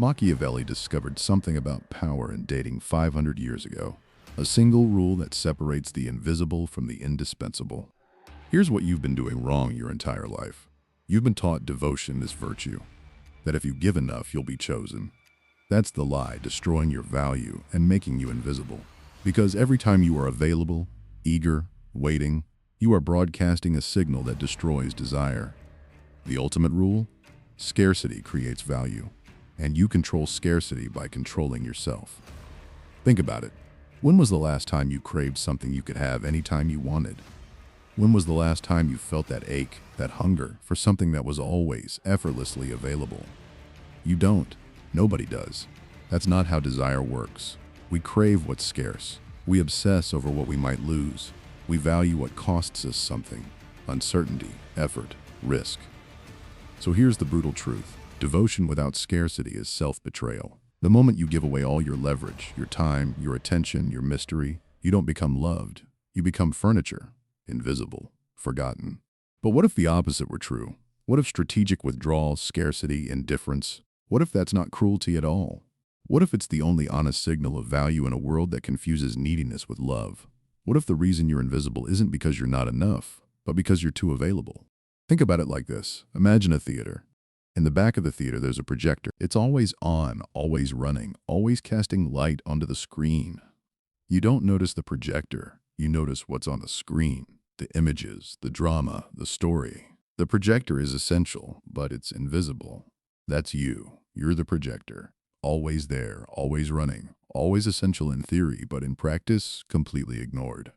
Machiavelli discovered something about power in dating 500 years ago, a single rule that separates the invisible from the indispensable. Here's what you've been doing wrong your entire life. You've been taught devotion is virtue, that if you give enough, you'll be chosen. That's the lie, destroying your value and making you invisible. Because every time you are available, eager, waiting, you are broadcasting a signal that destroys desire. The ultimate rule? Scarcity creates value, and you control scarcity by controlling yourself. Think about it. When was the last time you craved something you could have anytime you wanted? When was the last time you felt that ache, that hunger for something that was always effortlessly available? You don't. Nobody does. That's not how desire works. We crave what's scarce. We obsess over what we might lose. We value what costs us something: uncertainty, effort, risk. So here's the brutal truth. Devotion without scarcity is self-betrayal. The moment you give away all your leverage, your time, your attention, your mystery, you don't become loved. You become furniture, invisible, forgotten. But what if the opposite were true? What if strategic withdrawal, scarcity, indifference? What if that's not cruelty at all? What if it's the only honest signal of value in a world that confuses neediness with love? What if the reason you're invisible isn't because you're not enough, but because you're too available? Think about it like this. Imagine a theater. In the back of the theater, there's a projector. It's always on, always running, always casting light onto the screen. You don't notice the projector. You notice what's on the screen: the images, the drama, the story. The projector is essential, but it's invisible. That's you. You're the projector. Always there, always running, always essential in theory, but in practice, completely ignored.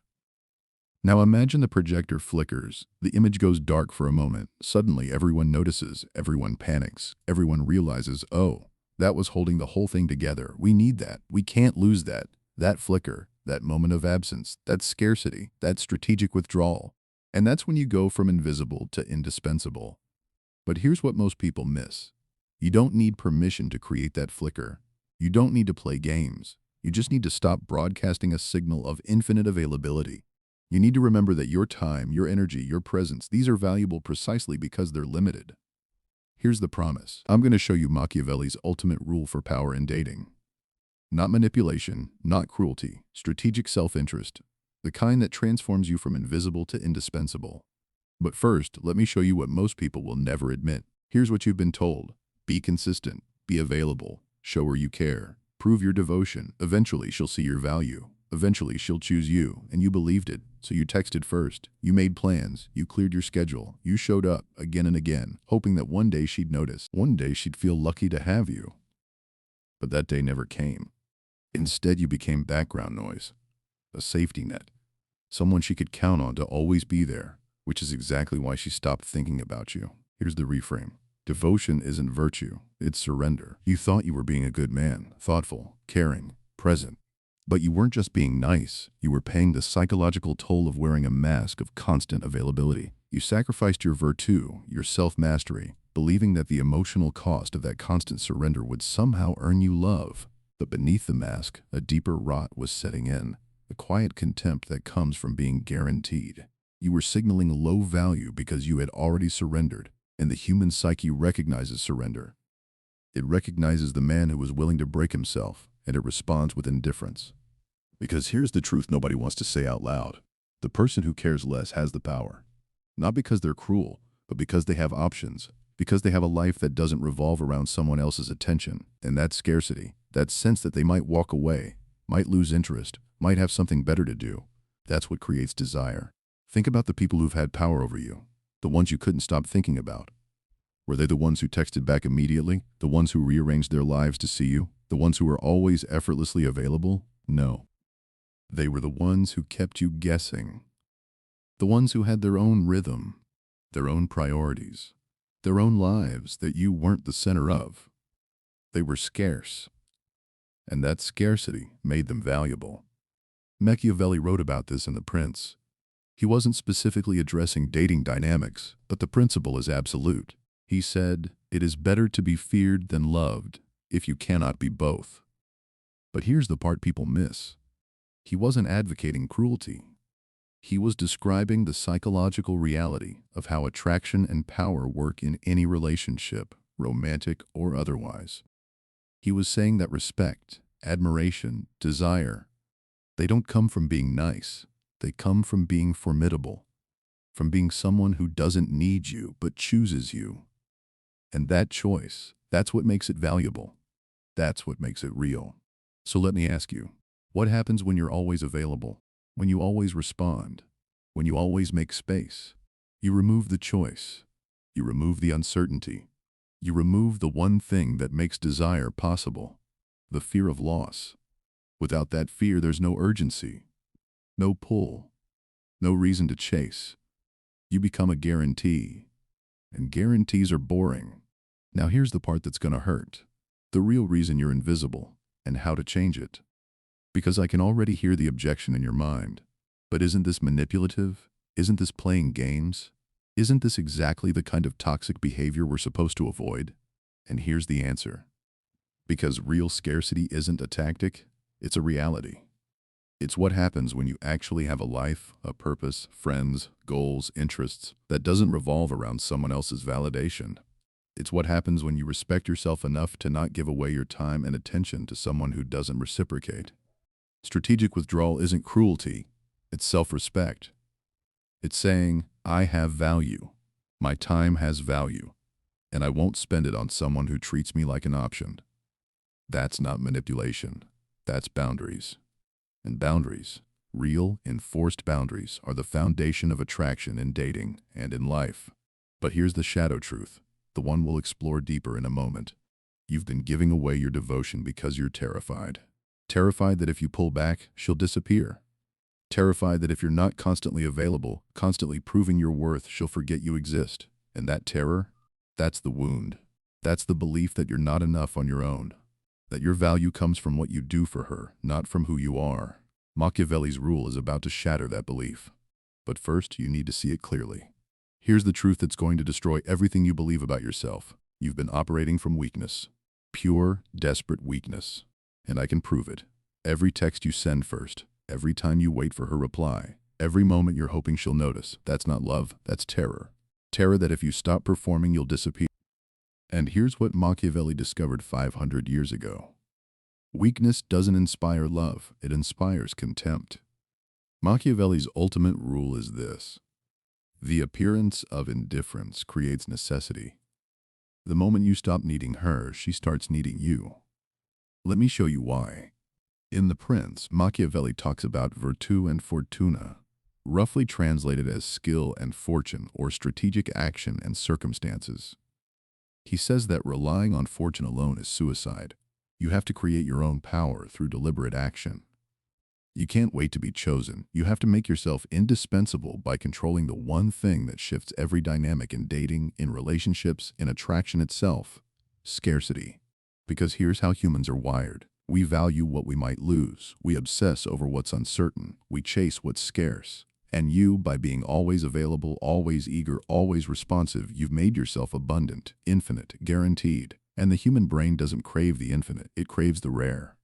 Now imagine the projector flickers. The image goes dark for a moment. Suddenly, everyone notices, everyone panics, everyone realizes, oh, that was holding the whole thing together. We need that. We can't lose that. That flicker, that moment of absence, that scarcity, that strategic withdrawal. And that's when you go from invisible to indispensable. But here's what most people miss. You don't need permission to create that flicker. You don't need to play games. You just need to stop broadcasting a signal of infinite availability. You need to remember that your time, your energy, your presence, these are valuable precisely because they're limited. Here's the promise. I'm going to show you Machiavelli's ultimate rule for power in dating. Not manipulation, not cruelty, strategic self-interest, the kind that transforms you from invisible to indispensable. But first, let me show you what most people will never admit. Here's what you've been told. Be consistent, be available, show her you care, prove your devotion. Eventually, she'll see your value. Eventually, she'll choose you, and you believed it. So you texted first, you made plans, you cleared your schedule, you showed up again and again, hoping that one day she'd notice, one day she'd feel lucky to have you. But that day never came. Instead, you became background noise, a safety net, someone she could count on to always be there, which is exactly why she stopped thinking about you. Here's the reframe. Devotion isn't virtue, it's surrender. You thought you were being a good man, thoughtful, caring, present. But you weren't just being nice, you were paying the psychological toll of wearing a mask of constant availability. You sacrificed your virtù, your self-mastery, believing that the emotional cost of that constant surrender would somehow earn you love. But beneath the mask, a deeper rot was setting in, a quiet contempt that comes from being guaranteed. You were signaling low value because you had already surrendered, and the human psyche recognizes surrender. It recognizes the man who was willing to break himself, and it responds with indifference. Because here's the truth nobody wants to say out loud. The person who cares less has the power. Not because they're cruel, but because they have options, because they have a life that doesn't revolve around someone else's attention. And that scarcity, that sense that they might walk away, might lose interest, might have something better to do, that's what creates desire. Think about the people who've had power over you, the ones you couldn't stop thinking about. Were they the ones who texted back immediately? The ones who rearranged their lives to see you? The ones who were always effortlessly available? No. They were the ones who kept you guessing. The ones who had their own rhythm, their own priorities, their own lives that you weren't the center of. They were scarce, and that scarcity made them valuable. Machiavelli wrote about this in The Prince. He wasn't specifically addressing dating dynamics, but the principle is absolute. He said, "It is better to be feared than loved, if you cannot be both." But here's the part people miss. He wasn't advocating cruelty. He was describing the psychological reality of how attraction and power work in any relationship, romantic or otherwise. He was saying that respect, admiration, desire, they don't come from being nice. They come from being formidable, from being someone who doesn't need you but chooses you. And that choice, that's what makes it valuable. That's what makes it real. So let me ask you, what happens when you're always available? When you always respond? When you always make space? You remove the choice. You remove the uncertainty. You remove the one thing that makes desire possible, the fear of loss. Without that fear, there's no urgency, no pull, no reason to chase. You become a guarantee, and guarantees are boring. Now here's the part that's gonna hurt. The real reason you're invisible, and how to change it. Because I can already hear the objection in your mind. But isn't this manipulative? Isn't this playing games? Isn't this exactly the kind of toxic behavior we're supposed to avoid? And here's the answer. Because real scarcity isn't a tactic, it's a reality. It's what happens when you actually have a life, a purpose, friends, goals, interests that doesn't revolve around someone else's validation. It's what happens when you respect yourself enough to not give away your time and attention to someone who doesn't reciprocate. Strategic withdrawal isn't cruelty, it's self-respect. It's saying, I have value, my time has value, and I won't spend it on someone who treats me like an option. That's not manipulation, that's boundaries. And boundaries, real, enforced boundaries, are the foundation of attraction in dating and in life. But here's the shadow truth, the one we'll explore deeper in a moment. You've been giving away your devotion because you're terrified. Terrified that if you pull back, she'll disappear. Terrified that if you're not constantly available, constantly proving your worth, she'll forget you exist. And that terror, that's the wound. That's the belief that you're not enough on your own. That your value comes from what you do for her, not from who you are. Machiavelli's rule is about to shatter that belief. But first, you need to see it clearly. Here's the truth that's going to destroy everything you believe about yourself. You've been operating from weakness. Pure, desperate weakness. And I can prove it. Every text you send first, every time you wait for her reply, every moment you're hoping she'll notice, that's not love, that's terror. Terror that if you stop performing, you'll disappear. And here's what Machiavelli discovered 500 years ago. Weakness doesn't inspire love, it inspires contempt. Machiavelli's ultimate rule is this. The appearance of indifference creates necessity. The moment you stop needing her, she starts needing you. Let me show you why. In The Prince, Machiavelli talks about virtù and fortuna, roughly translated as skill and fortune or strategic action and circumstances. He says that relying on fortune alone is suicide. You have to create your own power through deliberate action. You can't wait to be chosen. You have to make yourself indispensable by controlling the one thing that shifts every dynamic in dating, in relationships, in attraction itself: scarcity. Because here's how humans are wired. We value what we might lose. We obsess over what's uncertain. We chase what's scarce. And you, by being always available, always eager, always responsive, you've made yourself abundant, infinite, guaranteed. And the human brain doesn't crave the infinite, it craves the rare.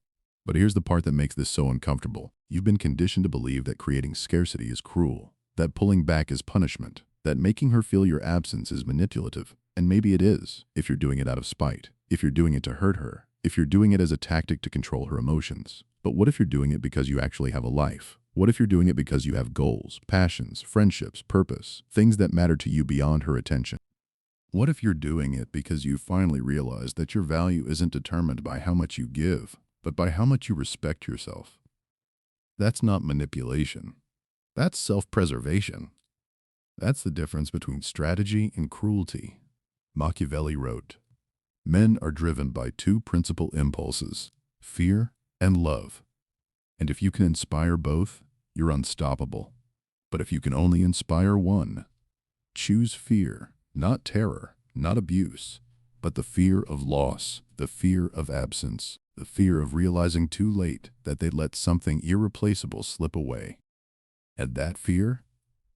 But here's the part that makes this so uncomfortable. You've been conditioned to believe that creating scarcity is cruel, that pulling back is punishment, that making her feel your absence is manipulative. And maybe it is, if you're doing it out of spite, if you're doing it to hurt her, if you're doing it as a tactic to control her emotions. But what if you're doing it because you actually have a life? What if you're doing it because you have goals, passions, friendships, purpose, things that matter to you beyond her attention? What if you're doing it because you finally realized that your value isn't determined by how much you give, but by how much you respect yourself? That's not manipulation. That's self-preservation. That's the difference between strategy and cruelty. Machiavelli wrote, "Men are driven by two principal impulses, fear and love. And if you can inspire both, you're unstoppable. But if you can only inspire one, choose fear, not terror, not abuse, but the fear of loss, the fear of absence, the fear of realizing too late that they let something irreplaceable slip away. And that fear,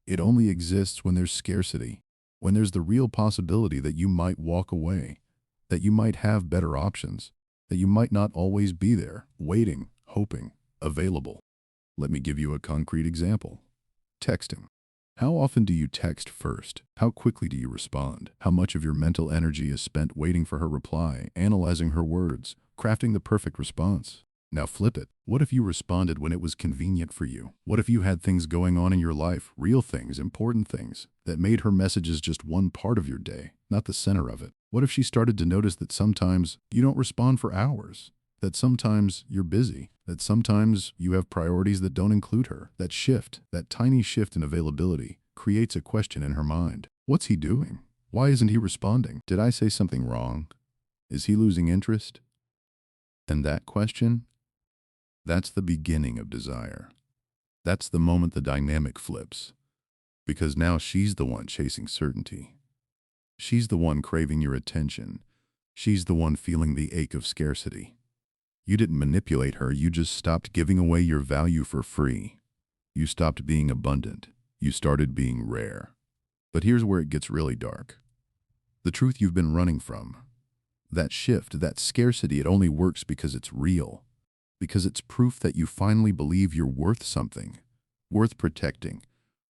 it only exists when there's scarcity, when there's the real possibility that you might walk away, that you might have better options, that you might not always be there, waiting, hoping, available." Let me give you a concrete example. Texting. How often do you text first? How quickly do you respond? How much of your mental energy is spent waiting for her reply, analyzing her words, crafting the perfect response? Now flip it. What if you responded when it was convenient for you? What if you had things going on in your life, real things, important things, that made her messages just one part of your day, not the center of it? What if she started to notice that sometimes you don't respond for hours? That sometimes you're busy, that sometimes you have priorities that don't include her? That shift, that tiny shift in availability, creates a question in her mind. What's he doing? Why isn't he responding? Did I say something wrong? Is he losing interest? And that question, that's the beginning of desire. That's the moment the dynamic flips. Because now she's the one chasing certainty. She's the one craving your attention. She's the one feeling the ache of scarcity. You didn't manipulate her, you just stopped giving away your value for free. You stopped being abundant. You started being rare. But here's where it gets really dark. The truth you've been running from. That shift, that scarcity, it only works because it's real. Because it's proof that you finally believe you're worth something. Worth protecting.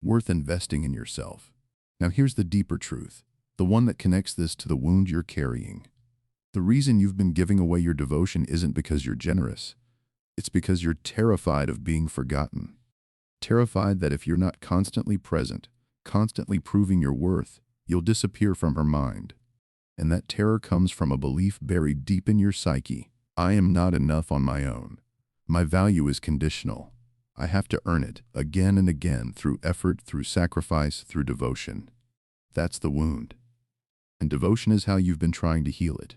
Worth investing in yourself. Now here's the deeper truth. The one that connects this to the wound you're carrying. The reason you've been giving away your devotion isn't because you're generous. It's because you're terrified of being forgotten. Terrified that if you're not constantly present, constantly proving your worth, you'll disappear from her mind. And that terror comes from a belief buried deep in your psyche. I am not enough on my own. My value is conditional. I have to earn it again and again through effort, through sacrifice, through devotion. That's the wound. And devotion is how you've been trying to heal it.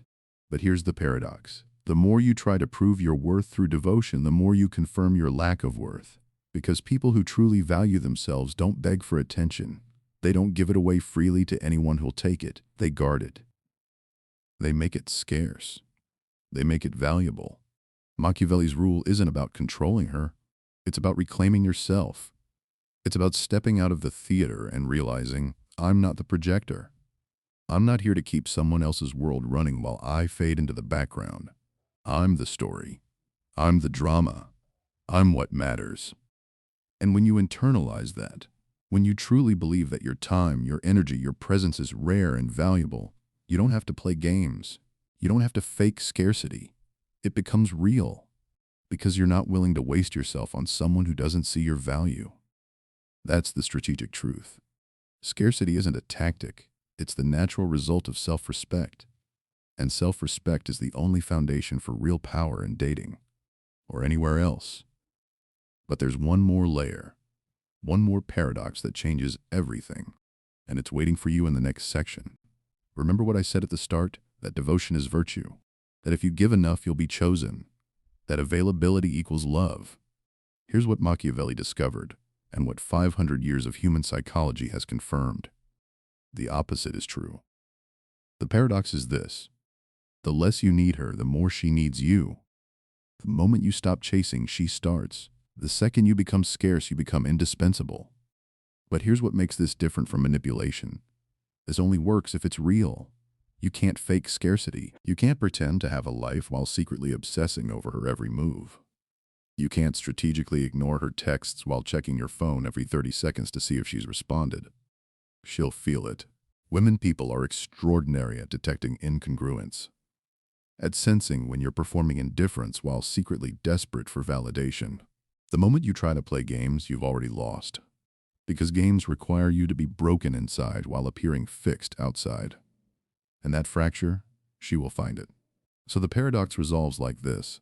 But here's the paradox. The more you try to prove your worth through devotion, the more you confirm your lack of worth. Because people who truly value themselves don't beg for attention. They don't give it away freely to anyone who'll take it. They guard it. They make it scarce. They make it valuable. Machiavelli's rule isn't about controlling her. It's about reclaiming yourself. It's about stepping out of the theater and realizing, I'm not the projector. I'm not here to keep someone else's world running while I fade into the background. I'm the story. I'm the drama. I'm what matters. And when you internalize that, when you truly believe that your time, your energy, your presence is rare and valuable, you don't have to play games. You don't have to fake scarcity. It becomes real because you're not willing to waste yourself on someone who doesn't see your value. That's the strategic truth. Scarcity isn't a tactic. It's the natural result of self-respect. And self-respect is the only foundation for real power in dating or anywhere else. But there's one more layer, one more paradox that changes everything, and it's waiting for you in the next section. Remember what I said at the start? That devotion is virtue. That if you give enough, you'll be chosen. That availability equals love. Here's what Machiavelli discovered, and what 500 years of human psychology has confirmed. The opposite is true. The paradox is this. The less you need her, the more she needs you. The moment you stop chasing, she starts. The second you become scarce, you become indispensable. But here's what makes this different from manipulation. This only works if it's real. You can't fake scarcity. You can't pretend to have a life while secretly obsessing over her every move. You can't strategically ignore her texts while checking your phone every 30 seconds to see if she's responded. She'll feel it. Women people are extraordinary at detecting incongruence. At sensing when you're performing indifference while secretly desperate for validation. The moment you try to play games, you've already lost. Because games require you to be broken inside while appearing fixed outside. And that fracture, she will find it. So the paradox resolves like this.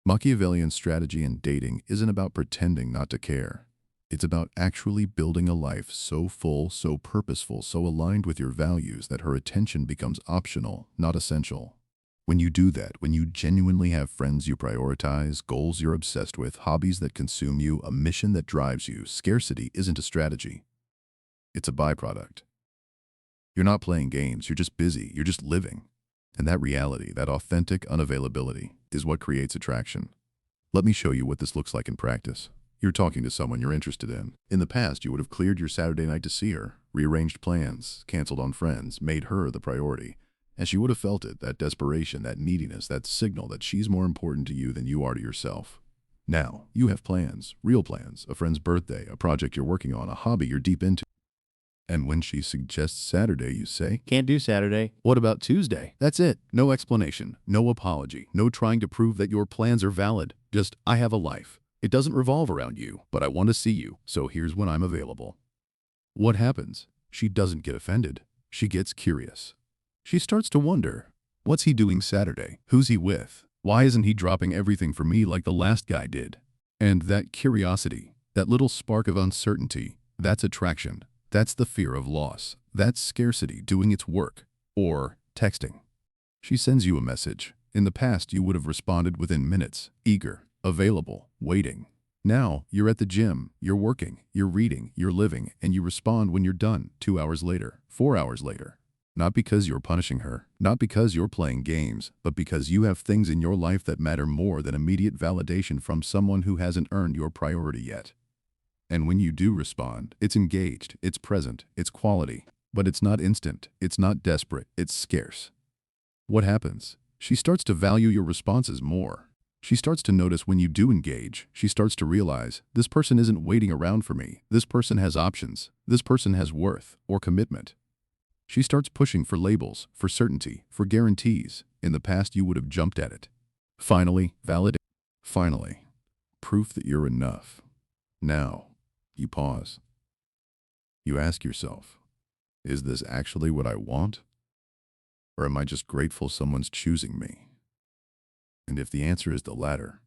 Machiavellian strategy in dating isn't about pretending not to care. It's about actually building a life so full, so purposeful, so aligned with your values that her attention becomes optional, not essential. When you do that, when you genuinely have friends you prioritize, goals you're obsessed with, hobbies that consume you, a mission that drives you, scarcity isn't a strategy. It's a byproduct. You're not playing games, you're just busy, you're just living. And that reality, that authentic unavailability, is what creates attraction. Let me show you what this looks like in practice. You're talking to someone you're interested in. In the past, you would have cleared your Saturday night to see her, rearranged plans, canceled on friends, made her the priority. And she would have felt it, that desperation, that neediness, that signal that she's more important to you than you are to yourself. Now, you have plans, real plans, a friend's birthday, a project you're working on, a hobby you're deep into. And when she suggests Saturday, you say, Can't do Saturday. "What about Tuesday?" That's it. No explanation, no apology, no trying to prove that your plans are valid. Just, I have a life. It doesn't revolve around you, but I want to see you, so here's when I'm available. What happens? She doesn't get offended. She gets curious. She starts to wonder, what's he doing Saturday? Who's he with? Why isn't he dropping everything for me like the last guy did? And that curiosity, that little spark of uncertainty, that's attraction. That's the fear of loss. That's scarcity doing its work. Or texting. She sends you a message. In the past, you would have responded within minutes, eager, available, waiting. Now, you're at the gym, you're working, you're reading, you're living, and you respond when you're done, 2 hours later, 4 hours later. Not because you're punishing her, not because you're playing games, but because you have things in your life that matter more than immediate validation from someone who hasn't earned your priority yet. And when you do respond, it's engaged, it's present, it's quality. But it's not instant, it's not desperate, it's scarce. What happens? She starts to value your responses more. She starts to notice when you do engage. She starts to realize, this person isn't waiting around for me. This person has options. This person has worth or commitment. She starts pushing for labels, for certainty, for guarantees. In the past, you would have jumped at it. Finally, validate. Finally, proof that you're enough. Now, you pause. You ask yourself, is this actually what I want? Or am I just grateful someone's choosing me? And if the answer is the latter,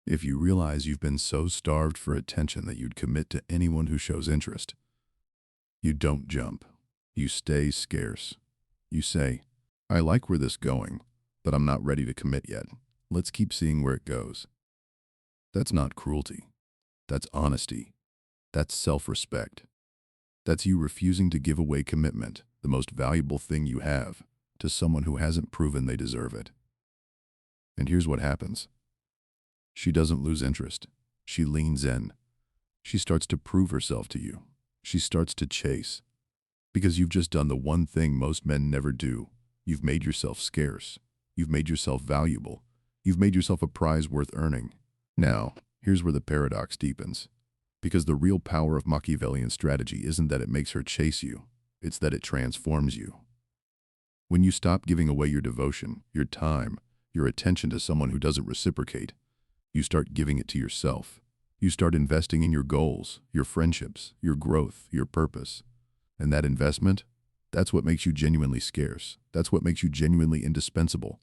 if you realize you've been so starved for attention that you'd commit to anyone who shows interest, you don't jump. You stay scarce. You say, I like where this is going, but I'm not ready to commit yet. Let's keep seeing where it goes. That's not cruelty. That's honesty. That's self-respect. That's you refusing to give away commitment, the most valuable thing you have, to someone who hasn't proven they deserve it. And here's what happens. She doesn't lose interest. She leans in. She starts to prove herself to you. She starts to chase. Because you've just done the one thing most men never do. You've made yourself scarce. You've made yourself valuable. You've made yourself a prize worth earning. Now, here's where the paradox deepens. Because the real power of Machiavellian strategy isn't that it makes her chase you. It's that it transforms you. When you stop giving away your devotion, your time, your attention to someone who doesn't reciprocate, you start giving it to yourself. You start investing in your goals, your friendships, your growth, your purpose. And that investment, that's what makes you genuinely scarce. That's what makes you genuinely indispensable.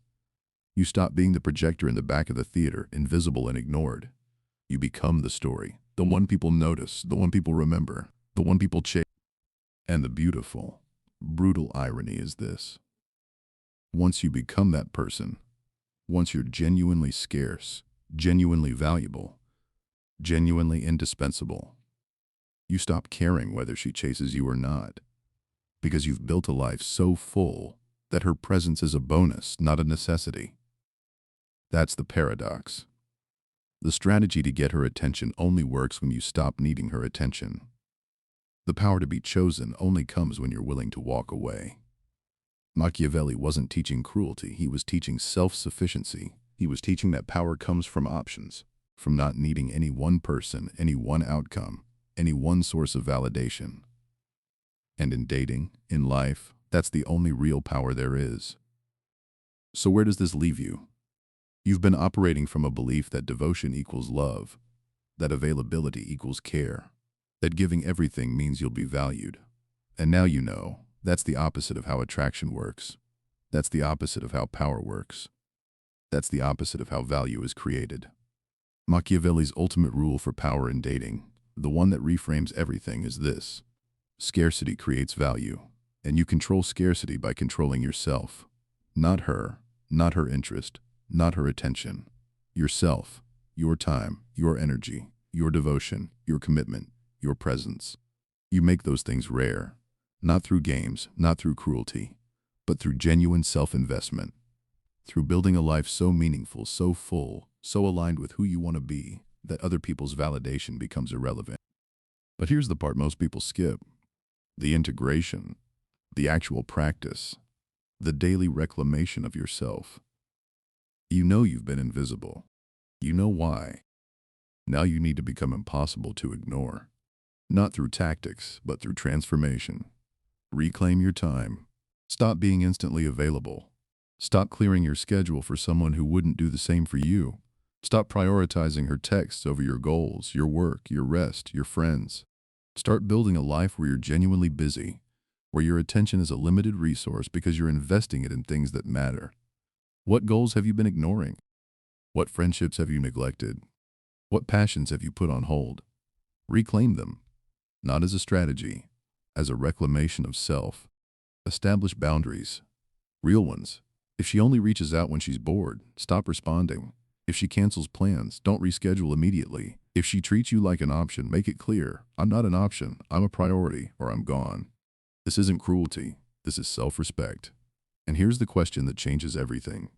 You stop being the projector in the back of the theater, invisible and ignored. You become the story, the one people notice, the one people remember, the one people chase. And the beautiful, brutal irony is this. Once you become that person, once you're genuinely scarce, genuinely valuable, genuinely indispensable, you stop caring whether she chases you or not, because you've built a life so full that her presence is a bonus, not a necessity. That's the paradox. The strategy to get her attention only works when you stop needing her attention. The power to be chosen only comes when you're willing to walk away. Machiavelli wasn't teaching cruelty, he was teaching self-sufficiency. He was teaching that power comes from options, from not needing any one person, any one outcome, any one source of validation. And in dating, in life, that's the only real power there is. So where does this leave you? You've been operating from a belief that devotion equals love, that availability equals care, that giving everything means you'll be valued. And now you know, that's the opposite of how attraction works. That's the opposite of how power works. That's the opposite of how value is created. Machiavelli's ultimate rule for power in dating, the one that reframes everything, is this. Scarcity creates value, and you control scarcity by controlling yourself. Not her interest, not her attention. Yourself, your time, your energy, your devotion, your commitment, your presence. You make those things rare, not through games, not through cruelty, but through genuine self-investment. Through building a life so meaningful, so full, so aligned with who you want to be, that other people's validation becomes irrelevant. But here's the part most people skip. The integration, the actual practice, the daily reclamation of yourself. You know you've been invisible. You know why. Now you need to become impossible to ignore. Not through tactics, but through transformation. Reclaim your time. Stop being instantly available. Stop clearing your schedule for someone who wouldn't do the same for you. Stop prioritizing her texts over your goals, your work, your rest, your friends. Start building a life where you're genuinely busy, where your attention is a limited resource because you're investing it in things that matter. What goals have you been ignoring? What friendships have you neglected? What passions have you put on hold? Reclaim them, not as a strategy, as a reclamation of self. Establish boundaries, real ones. If she only reaches out when she's bored, stop responding. If she cancels plans, don't reschedule immediately. If she treats you like an option, make it clear, I'm not an option, I'm a priority, or I'm gone. This isn't cruelty, this is self-respect. And here's the question that changes everything.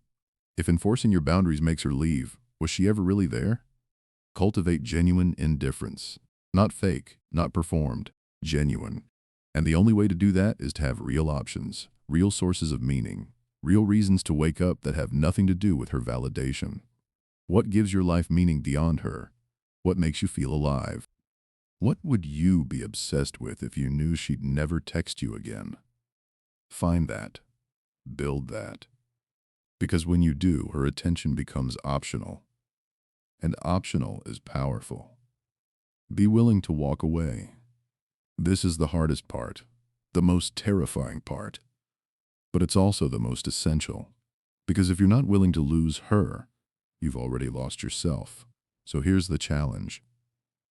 If enforcing your boundaries makes her leave, was she ever really there? Cultivate genuine indifference. Not fake, not performed, genuine. And the only way to do that is to have real options, real sources of meaning, real reasons to wake up that have nothing to do with her validation. What gives your life meaning beyond her? What makes you feel alive? What would you be obsessed with if you knew she'd never text you again? Find that. Build that. Because when you do, her attention becomes optional. And optional is powerful. Be willing to walk away. This is the hardest part, the most terrifying part. But it's also the most essential. Because if you're not willing to lose her, you've already lost yourself. So here's the challenge.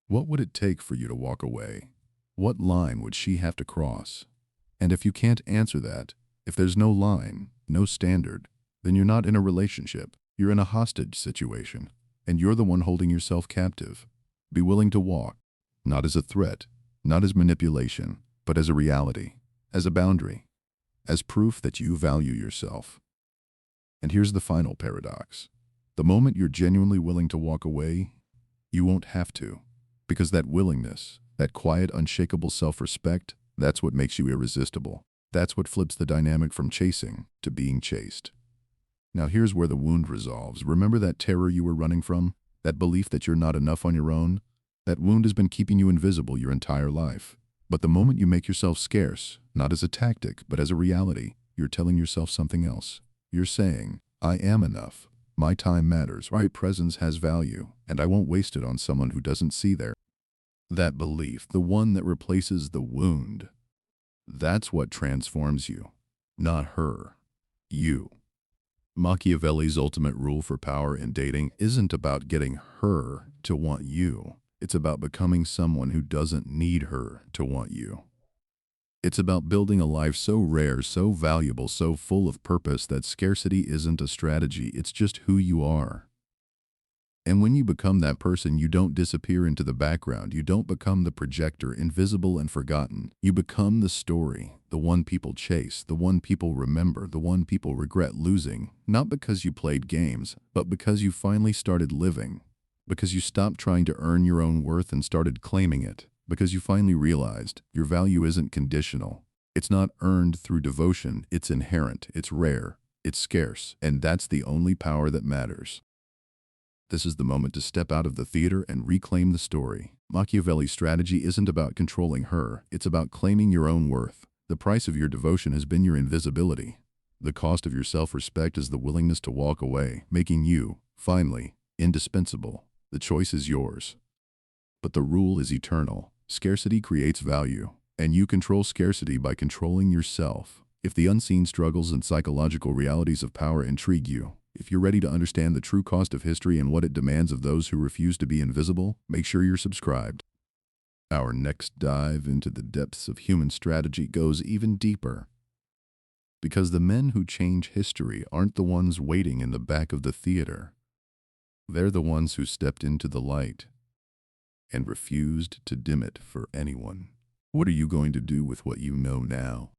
What would it take for you to walk away? What line would she have to cross? And if you can't answer that, if there's no line, no standard, then you're not in a relationship. You're in a hostage situation. And you're the one holding yourself captive. Be willing to walk, not as a threat, not as manipulation, but as a reality, as a boundary, as proof that you value yourself. And here's the final paradox. The moment you're genuinely willing to walk away, you won't have to. Because that willingness, that quiet, unshakable self-respect, that's what makes you irresistible. That's what flips the dynamic from chasing to being chased. Now here's where the wound resolves. Remember that terror you were running from? That belief that you're not enough on your own? That wound has been keeping you invisible your entire life. But the moment you make yourself scarce, not as a tactic, but as a reality, you're telling yourself something else. You're saying, I am enough. My time matters. My presence has value, and I won't waste it on someone who doesn't see there. That belief, the one that replaces the wound, that's what transforms you. Not her. You. Machiavelli's ultimate rule for power in dating isn't about getting her to want you. It's about becoming someone who doesn't need her to want you. It's about building a life so rare, so valuable, so full of purpose that scarcity isn't a strategy, it's just who you are. And when you become that person, you don't disappear into the background. You don't become the projector, invisible and forgotten. You become the story, the one people chase, the one people remember, the one people regret losing, not because you played games, but because you finally started living. Because you stopped trying to earn your own worth and started claiming it. Because you finally realized your value isn't conditional. It's not earned through devotion, it's inherent, it's rare, it's scarce, and that's the only power that matters. This is the moment to step out of the theater and reclaim the story. Machiavelli's strategy isn't about controlling her, it's about claiming your own worth. The price of your devotion has been your invisibility. The cost of your self-respect is the willingness to walk away, making you, finally, indispensable. The choice is yours. But the rule is eternal. Scarcity creates value, and you control scarcity by controlling yourself. If the unseen struggles and psychological realities of power intrigue you, if you're ready to understand the true cost of history and what it demands of those who refuse to be invisible, make sure you're subscribed. Our next dive into the depths of human strategy goes even deeper. Because the men who change history aren't the ones waiting in the back of the theater. They're the ones who stepped into the light and refused to dim it for anyone. What are you going to do with what you know now?